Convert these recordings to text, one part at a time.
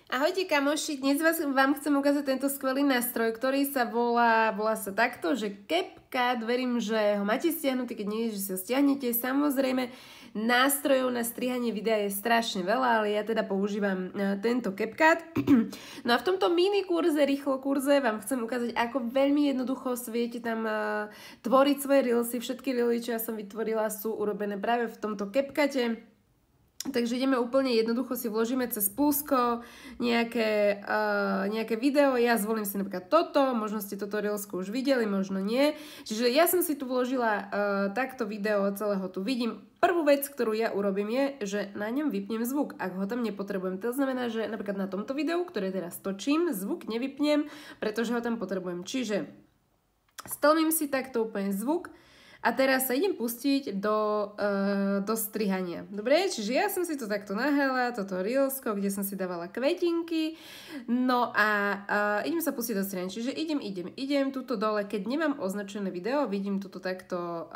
Ahojte kamoši, dnes vám chcem ukázať tento skvelý nástroj, ktorý sa volá sa takto, že CapCut. Verím, že ho máte stiahnutý, keď nie, že si ho stiahnete. Samozrejme, nástrojov na strihanie videa je strašne veľa, ale ja teda používam tento CapCut. No a v tomto mini kurze, rýchlo kurze, vám chcem ukázať, ako veľmi jednoducho viete tam tvoriť svoje reelsy. Všetky reely, čo ja som vytvorila, sú urobené práve v tomto CapCute. Takže ideme úplne jednoducho, si vložíme cez plusko nejaké video, ja zvolím si napríklad toto, možno ste toto reelsku už videli, možno nie. Čiže ja som si tu vložila takto video, celého tu vidím. Prvú vec, ktorú ja urobím je, že na ňom vypnem zvuk, ak ho tam nepotrebujem. To znamená, že napríklad na tomto videu, ktoré teraz točím, zvuk nevypnem, pretože ho tam potrebujem. Čiže stlmím si takto úplne zvuk. A teraz sa idem pustiť do strihania. Dobre, čiže ja som si to takto nahrala, toto reelsko, kde som si dávala kvetinky. No a idem sa pustiť do strihania. Čiže idem tuto dole, keď nemám označené video, vidím tuto takto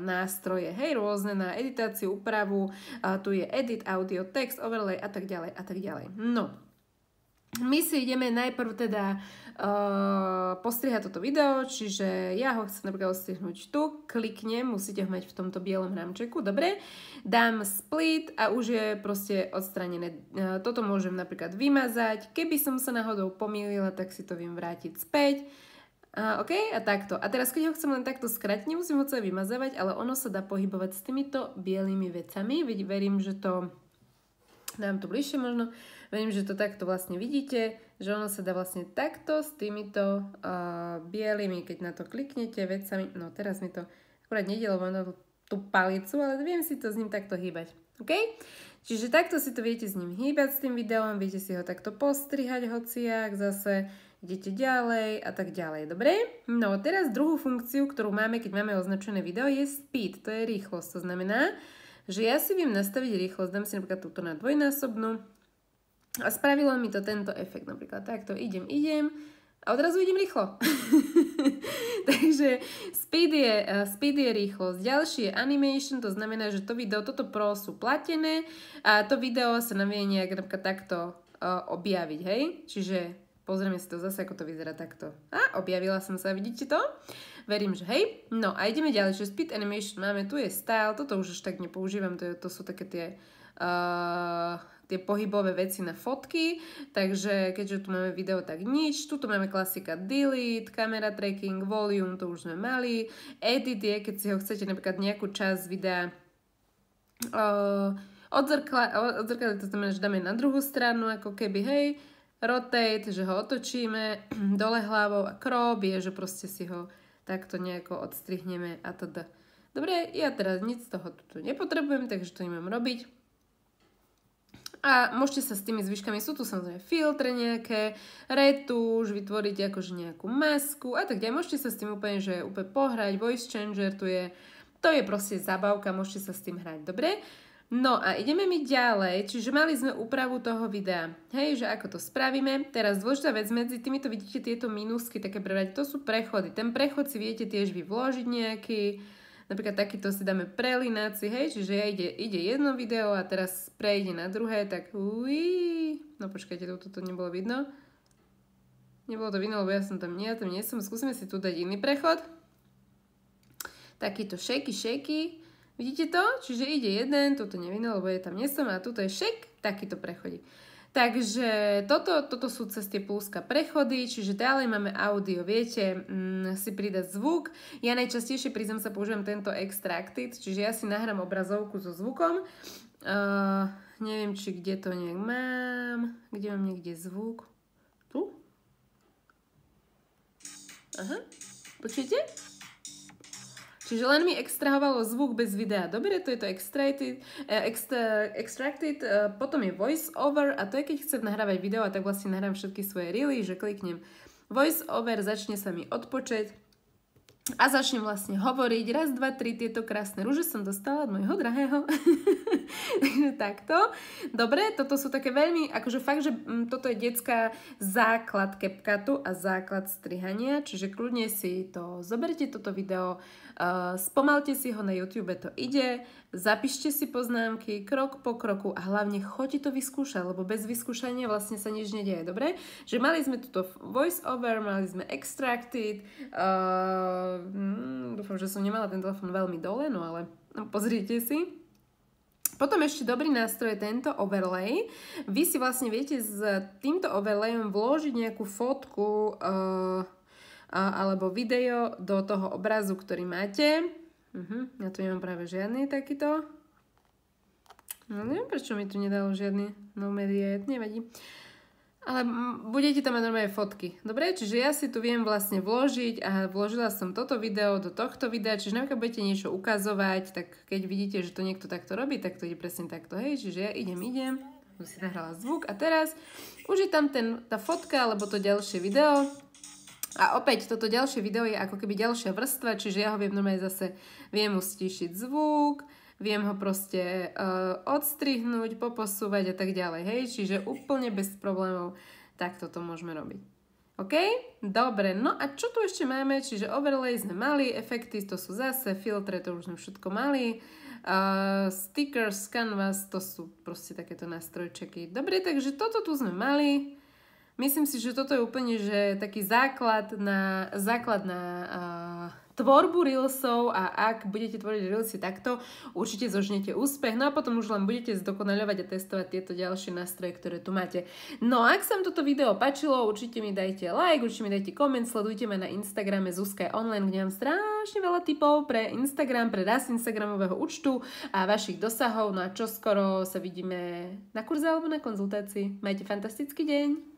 nástroje, hej, rôzne na editáciu, úpravu, tu je edit, audio, text, overlay a tak ďalej a tak ďalej. No. My si ideme najprv teda postrihať toto video, čiže ja ho chcem napríklad ostrihnúť tu, kliknem, musíte ho mať v tomto bielom rámčeku, dobre, dám split a už je proste odstranené. Toto môžem napríklad vymazať, keby som sa náhodou pomýlila, tak si to viem vrátiť späť. OK, a takto. A teraz, keď ho chcem len takto skrátiť, nemusím ho celé vymazávať, ale ono sa dá pohybovať s týmito bielými vecami. Verím, že to dám tu bližšie možno. Verím, že to takto vlastne vidíte, že ono sa dá vlastne takto s týmito bielými, keď na to kliknete vecami. No teraz mi to akurát nejde, lebo na tú palicu, ale viem si to s ním takto hýbať. OK? Čiže takto si to viete s ním hýbať s tým videom, viete si ho takto postrihať hociak, zase idete ďalej a tak ďalej. Dobre? No teraz druhú funkciu, ktorú máme, keď máme označené video, je speed. To je rýchlosť. To znamená, že ja si viem nastaviť rýchlosť. Dám si napríklad túto na dvojnásobnú. A spravilo mi to tento efekt, napríklad takto idem a odrazu idem rýchlo. Takže speed je rýchlosť. Ďalší je animation, to znamená, že to video, toto pro sú platené a to video sa nám vie nejak napríklad takto objaviť, hej? Čiže pozrieme si to zase, ako to vyzerá takto. A objavila som sa, vidíte to? Verím, že hej. No a ideme ďalej, že speed animation máme, tu je style, toto už tak nepoužívam, to sú také tie pohybové veci na fotky, takže keďže tu máme video, tak nič. Tuto máme klasika delete, camera tracking, volume, to už sme mali. Edit je, keď si ho chcete napríklad nejakú časť videa odzrkadliť, to znamená, že dáme na druhú stranu, ako keby, hej, rotate, že ho otočíme dole hlavou a crop je, že proste si ho takto nejako odstrihneme a teda. Dobre, ja teraz nic z toho tu nepotrebujem, takže to nemám robiť. A môžete sa s tými zvyškami, sú tu samozrejme filtre nejaké, retúš, vytvoriť akože nejakú masku a tak ďalej. Môžete sa s tým úplne pohrať, voice changer, to je proste zabavka, môžete sa s tým hrať, dobre? No a ideme mi ďalej, čiže mali sme úpravu toho videa, hej, že ako to spravíme. Teraz dôležitá vec, medzi týmito vidíte tieto minusky, také prebrať, to sú prechody. Ten prechod si viete tiež vy vložiť nejaký. Napríklad takýto si dáme prelináci, hej, čiže ide jedno video a teraz prejde na druhé, tak no počkajte, toto nebolo vidno. Nebolo to vidno, lebo ja tam nie som. Skúsime si tu dať iný prechod. Takýto shaky. Vidíte to? Čiže ide jeden, toto nevidno, lebo ja tam nie som a tuto je shake, takýto prechodí. Takže toto sú cez tie pluska prechody, čiže ďalej máme audio, viete si pridať zvuk. Ja najčastejšie, priznám sa, používam tento Extracted, čiže ja si nahrám obrazovku so zvukom. Neviem, či kde to nejak mám. Kde mám niekde zvuk? Tu? Aha, počujete? Čiže len mi extrahovalo zvuk bez videa. Dobre, to je to extracted, potom je voice over a to je keď chcem nahrávať video a tak vlastne nahrám všetky svoje reely, že kliknem voice over, začne sa mi odpočet a začnem vlastne hovoriť. Raz, dva, tri, tieto krásne rúže som dostala od môjho drahého. Takže takto. Dobre, toto sú také veľmi, akože fakt, že toto je detská základ CapCutu a základ strihania, čiže kľudne si to zoberte toto video, Spomalte si ho, na YouTube to ide, zapíšte si poznámky, krok po kroku a hlavne choďte to vyskúšať, lebo bez vyskúšania vlastne sa nič nedieje, dobre? Že mali sme tuto voice over, mali sme extracted, dúfam, že som nemala ten telefon veľmi dole, no ale pozrite si. Potom ešte dobrý nástroj je tento overlay. Vy si vlastne viete s týmto overlayom vložiť nejakú fotku alebo video do toho obrazu, ktorý máte. Ja tu nemám práve žiadny takýto. No neviem, prečo mi tu nedalo žiadny no media, nevadí. Ale budete tam mať normálne fotky. Dobre, čiže ja si tu viem vlastne vložiť a vložila som toto video do tohto videa, čiže napríklad budete niečo ukazovať, tak keď vidíte, že to niekto takto robí, tak to ide presne takto, hej, čiže ja idem, tu si nahrala zvuk a teraz už je tam tá fotka alebo to ďalšie video a opäť toto ďalšie video je ako keby ďalšia vrstva, čiže ja ho viem normálne zase, viem mu stíšiť zvuk, viem ho proste odstrihnúť, poposúvať a tak ďalej, hej? Čiže úplne bez problémov takto to môžeme robiť. OK? Dobre, no a čo tu ešte máme? Čiže overlay sme mali, efekty to sú zase, filtre to už sme všetko mali, stickers, canvas, to sú proste takéto nástrojčeky. Dobre, takže toto tu sme mali. Myslím si, že toto je úplne že taký základ na tvorbu reelsov a ak budete tvoriť reelsy takto, určite zožnete úspech. No a potom už len budete zdokonaľovať a testovať tieto ďalšie nástroje, ktoré tu máte. No a ak sa vám toto video páčilo, určite mi dajte like, určite mi dajte koment, sledujte ma na Instagrame Zuzka online, kde mám strašne veľa tipov pre Instagram, pre rast Instagramového účtu a vašich dosahov. No a čoskoro sa vidíme na kurze alebo na konzultácii. Majte fantastický deň!